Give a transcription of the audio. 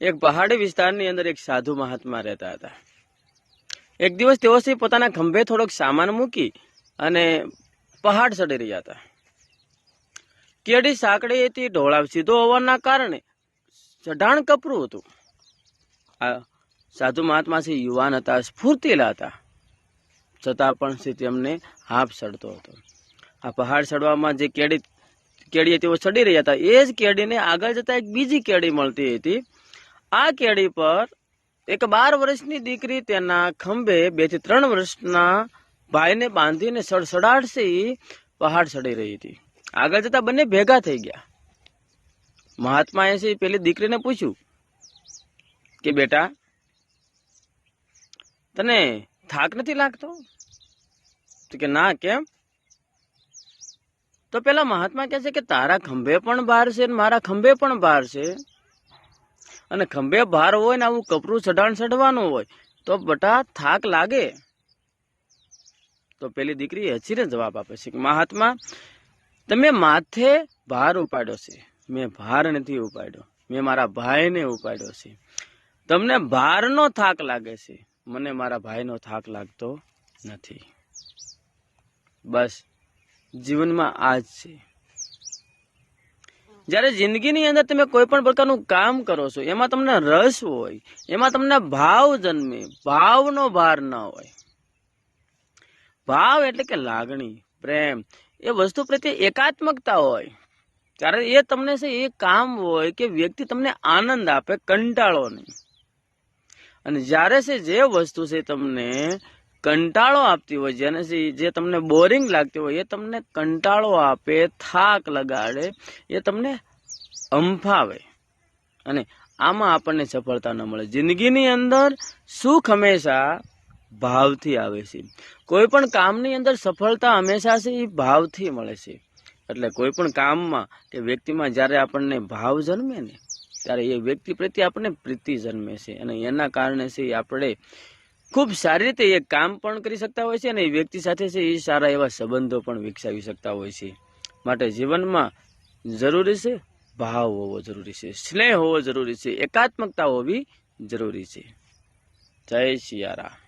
એક પહાડી વિસ્તારની અંદર એક સાધુ મહાત્મા રહેતા હતા. એક દિવસ તેઓ પોતાના ખંભે થોડોક સામાન મૂકી અને પહાડ ચડી રહ્યા હતા. કેડી સાંકડી હતી, ઢોળાવ સીધો હોવાના કારણે ચઢાણ કપરું હતું. આ સાધુ મહાત્મા યુવાન હતા, સ્ફૂર્તિલા હતા, છતાં પણ તેમને હાફ ચડતો હતો. આ પહાડ ચડવામાં જે કેડી તેઓ ચડી રહ્યા હતા, એ જ કેડીને આગળ જતા એક બીજી કેડી મળતી હતી. આ કેડી પર એક 12 વર્ષની દીકરી તેના ખંભે 2 થી 3 વર્ષના ભાઈને બાંધીને સડસડાટથી પહાડ ચડી રહી હતી. આગળ જતા બંને ભેગા થઈ ગયા. મહાત્માએ પેલી દીકરીને પૂછ્યું કે બેટા, તને થાક નથી લાગતો? તો કે ના, કેમ? તો પેલા મહાત્મા કહે છે કે તારા ખંભે પણ ભાર છે ને મારા ખંભે પણ ભાર છે, અને ખંભે ભાર હોય ને આવું કપરું ચઢાણ ચડવાનું હોય તો બટા થાક લાગે. તો પેલી દીકરી હસીને જવાબ આપે છે કે મહાત્મા, તમે માથે ભાર ઉપાડ્યો છે, મેં ભાર નથી ઉપાડ્યો, મેં મારા ભાઈને ઉપાડ્યો છે. તમને ભારનો થાક લાગે છે, મને મારા ભાઈનો થાક લાગતો નથી. બસ જીવનમાં આ જ છે. જ્યારે જિંદગીની અંદર તમે કોઈ પણ પ્રકારનું કામ કરો છો, એમાં તમને રસ હોય, એમાં તમને ભાવ જન્મે, ભાવનો ભાર ન હોય. ભાવ એટલે કે લાગણી, પ્રેમ, એ વસ્તુ પ્રત્યે એકાત્મકતા હોય, ત્યારે એ તમને છે એ કામ હોય કે વ્યક્તિ તમને આનંદ આપે, કંટાળો નહીં. અને જ્યારે છે જે વસ્તુ છે તમને કંટાળો આપતી હોય, જેને જે તમને બોરિંગ લાગતી હોય, એ તમને કંટાળો આપે, થાક લગાડે, એ તમને અંફાવે, અને આમાં આપણને સફળતા ન મળે. જિંદગીની અંદર સુખ હંમેશા ભાવથી આવે છે. કોઈ પણ કામની અંદર સફળતા હંમેશા છે એ ભાવથી મળે છે. એટલે કોઈ પણ કામમાં કે વ્યક્તિમાં જ્યારે આપણને ભાવ જન્મે ને, ત્યારે એ વ્યક્તિ પ્રત્યે આપણને પ્રીતિ જન્મે છે, અને એના કારણે છે આપણે ખૂબ સારી રીતે એ કામ પણ કરી શકતા હોય છે, અને એ વ્યક્તિ સાથે છે એ સારા એવા સંબંધો પણ વિકસાવી શકતા હોય છે. માટે જીવનમાં જરૂરી છે ભાવ હોવો જરૂરી છે, સ્નેહ હોવો જરૂરી છે, એકાત્મકતા હોવી જરૂરી છે. જય સિયારામ.